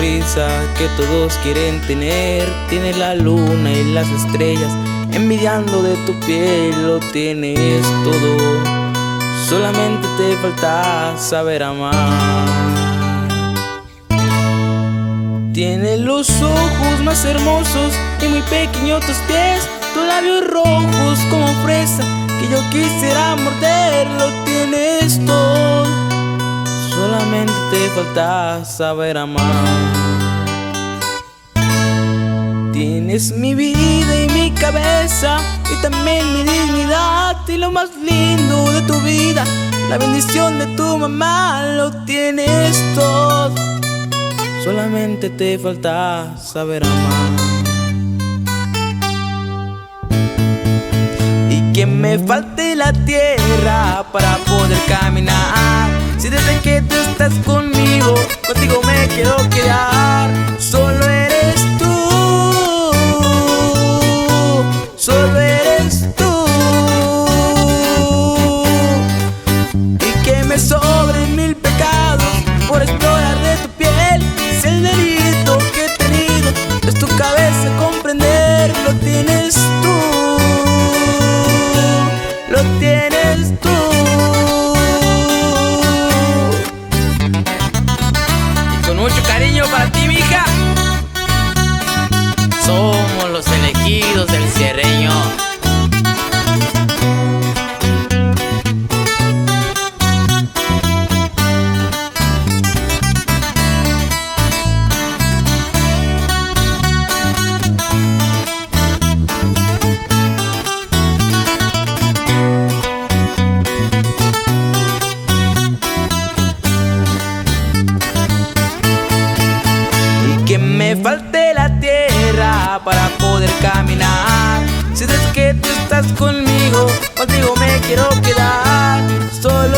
sonrisa que todos quieren tener. Tienes la luna y las estrellas envidiando de tu piel. Lo tienes todo, solamente te falta saber amar. Tienes los ojos más hermosos y muy pequeños tus pies, tus labios rojos como fresa que yo quisiera morder. Lo tienes todo, solamente te falta saber amar. Tienes mi vida y mi cabeza y también mi dignidad y lo más lindo de tu vida, la bendición de tu mamá. Lo tienes todo, solamente te falta saber amar. Y que me falte la tierra para poder caminar. Si desde que tú estás conmigo, contigo me quiero quedar. Solo eres tú, solo eres tú. Y que me sobren 1000 pecados por explorar de tu piel. Si el delito que he tenido es tu cabeza comprender. Lo tienes tú, lo tienes tú. Y con mucho cariño para ti, mija. Somos los elegidos del Cierreño. Que me falte la tierra para poder caminar. Si desde que tú estás conmigo, contigo me quiero quedar. Solo